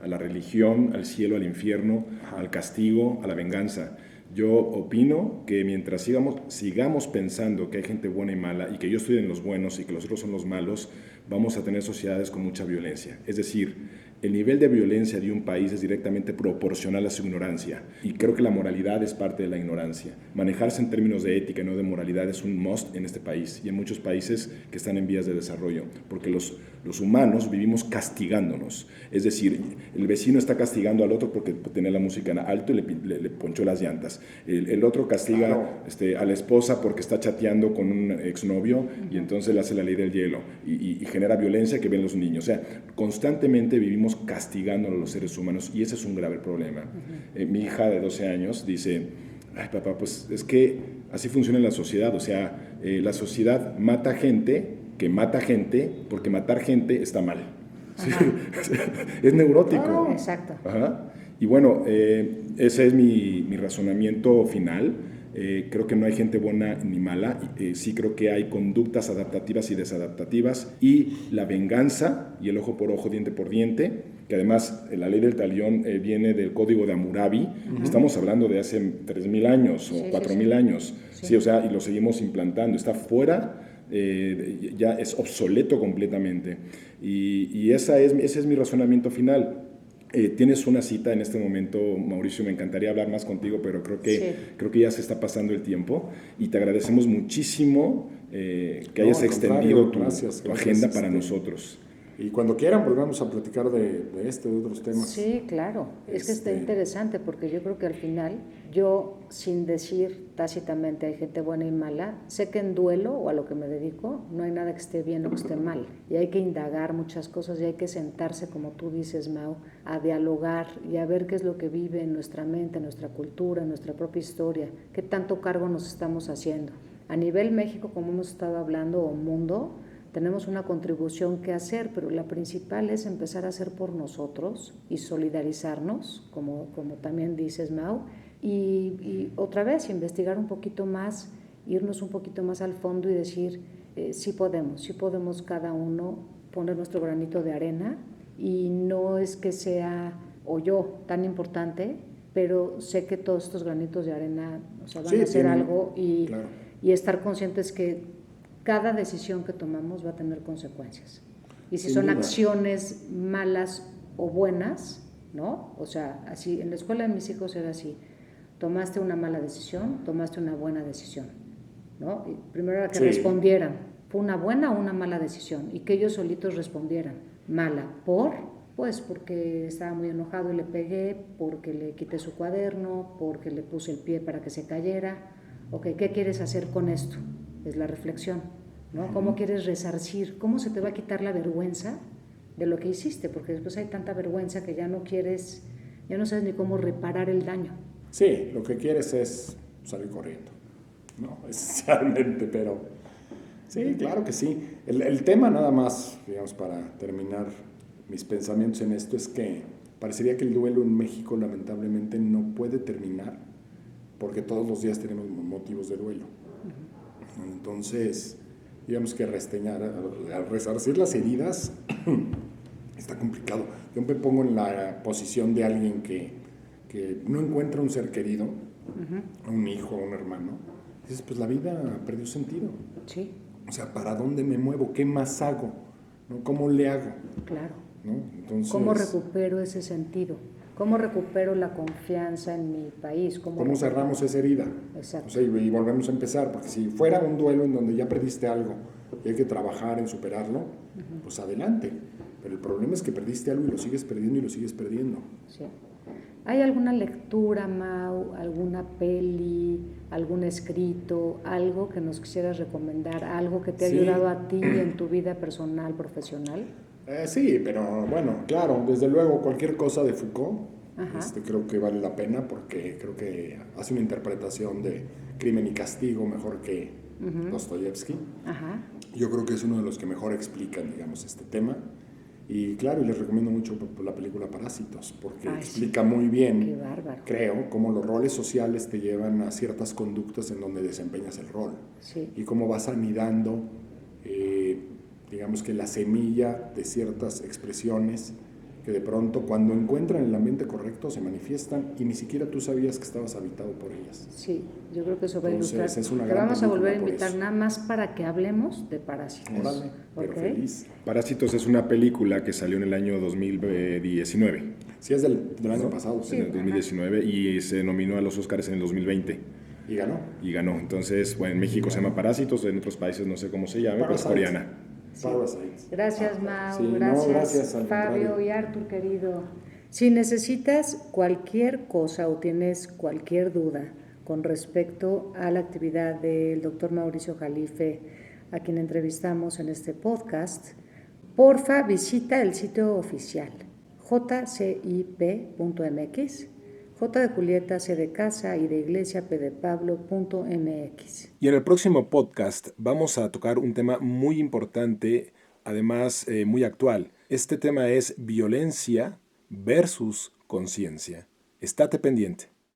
la religión, al cielo, al infierno, al castigo, a la venganza. Yo opino que mientras sigamos pensando que hay gente buena y mala, y que yo estoy en los buenos y que los otros son los malos, vamos a tener sociedades con mucha violencia. Es decir, el nivel de violencia de un país es directamente proporcional a su ignorancia, y creo que la moralidad es parte de la ignorancia. Manejarse en términos de ética y no de moralidad es un must en este país y en muchos países que están en vías de desarrollo, porque los humanos vivimos castigándonos. Es decir, el vecino está castigando al otro porque tenía la música en alto y le ponchó las llantas. El otro castiga a la esposa porque está chateando con un exnovio y entonces le hace la ley del hielo y genera violencia que ven los niños. O sea, constantemente vivimos castigando a los seres humanos, y ese es un grave problema. Mi hija de 12 años dice, ay papá, pues es que así funciona la sociedad. O sea, la sociedad mata gente que mata gente porque matar gente está mal. ¿Sí? Es neurótico. Exacto. Ajá. Y bueno, ese es mi razonamiento final. Creo que no hay gente buena ni mala. Sí creo que hay conductas adaptativas y desadaptativas, y la venganza y el ojo por ojo, diente por diente, que además la ley del talión viene del código de Hammurabi. Estamos hablando de hace 3.000 años o 4.000 años. Sí, o sea, y lo seguimos implantando. Está fuera, ya es obsoleto completamente. Y ese es mi razonamiento final. Tienes una cita en este momento, Mauricio, me encantaría hablar más contigo, pero creo que ya se está pasando el tiempo, y te agradecemos muchísimo que hayas extendido tu agenda para nosotros. Y cuando quieran volvemos a platicar de otros temas. Sí, claro. Es que está interesante, porque yo creo que al final, yo, sin decir tácitamente hay gente buena y mala, sé que en duelo, o a lo que me dedico, no hay nada que esté bien o que esté mal. Y hay que indagar muchas cosas, y hay que sentarse, como tú dices, Mau, a dialogar y a ver qué es lo que vive en nuestra mente, en nuestra cultura, en nuestra propia historia, qué tanto cargo nos estamos haciendo. A nivel México, como hemos estado hablando, o mundo, tenemos una contribución que hacer, pero la principal es empezar a hacer por nosotros y solidarizarnos, como también dices, Mau, y otra vez investigar un poquito más, irnos un poquito más al fondo y decir, sí podemos cada uno poner nuestro granito de arena, y no es que sea o yo tan importante, pero sé que todos estos granitos de arena, o sea, van a hacer algo, y estar conscientes que cada decisión que tomamos va a tener consecuencias. Y si Sin son duda. acciones malas o buenas, ¿no? O sea, así, en la escuela de mis hijos era así. Tomaste una mala decisión, tomaste una buena decisión, ¿no? Y primero era que Sí. respondieran, ¿fue una buena o una mala decisión? Y que ellos solitos respondieran, mala, pues porque estaba muy enojado y le pegué, porque le quité su cuaderno, porque le puse el pie para que se cayera. Ok, ¿qué quieres hacer con esto? Es la reflexión, ¿no? ¿Cómo quieres resarcir? ¿Cómo se te va a quitar la vergüenza de lo que hiciste? Porque después hay tanta vergüenza que ya no quieres, ya no sabes ni cómo reparar el daño. Sí, lo que quieres es salir corriendo, ¿no? Esencialmente, pero sí, claro que sí. El tema nada más, digamos, para terminar mis pensamientos en esto, es que parecería que el duelo en México lamentablemente no puede terminar porque todos los días tenemos motivos de duelo. Entonces, digamos que resarcir las heridas está complicado. Yo me pongo en la posición de alguien que no encuentra un ser querido, un hijo, un hermano. Dices, pues la vida perdió sentido. Sí, O sea, ¿para dónde me muevo? ¿Qué más hago? ¿No? ¿Cómo le hago? claro. ¿No? Entonces, ¿Cómo recupero ese sentido? ¿Cómo recupero la confianza en mi país? ¿cómo cerramos esa herida? Exacto. O sea, y volvemos a empezar, porque si fuera un duelo en donde ya perdiste algo y hay que trabajar en superarlo, pues adelante. Pero el problema es que perdiste algo y lo sigues perdiendo y lo sigues perdiendo. Sí. ¿Hay alguna lectura, Mau, alguna peli, algún escrito, algo que nos quisieras recomendar, algo que te ha Sí. ayudado a ti en tu vida personal, profesional? Sí, pero bueno, claro, desde luego cualquier cosa de Foucault, Ajá. creo que vale la pena porque creo que hace una interpretación de Crimen y Castigo mejor que Dostoyevsky. Ajá. Yo creo que es uno de los que mejor explican, digamos, este tema. Y claro, y les recomiendo mucho la película Parásitos, porque explica muy Qué bien, bárbaro. creo, cómo los roles sociales te llevan a ciertas conductas en donde desempeñas el rol. Sí. Y cómo vas anidando, digamos que la semilla de ciertas expresiones que de pronto cuando encuentran el ambiente correcto se manifiestan y ni siquiera tú sabías que estabas habitado por ellas. Sí, yo creo que eso va a Entonces, ilustrar. es una Te gran vamos a volver a película por invitar eso. nada más para que hablemos de Parásitos. Órale, pero ¿Ok? feliz. Parásitos es una película que salió en el año 2019, Sí, es del año pasado, en el 2019, y se nominó a los Oscars en el 2020 y ganó. y ganó. Entonces, bueno, en México se llama Parásitos, en otros países no sé cómo se llama, pero es Parasite. coreana. Parasites. Gracias, Mau. Sí, no, gracias, gracias, al Fabio contrario. y Artur, querido. Si necesitas cualquier cosa o tienes cualquier duda con respecto a la actividad del doctor Mauricio Jalife, a quien entrevistamos en este podcast, porfa visita el sitio oficial jcip.mx, J de Julieta, C de Casa y de Iglesia, P de Pablo.mx. Y en el próximo podcast vamos a tocar un tema muy importante, además muy actual. Este tema es violencia versus conciencia. Estate pendiente.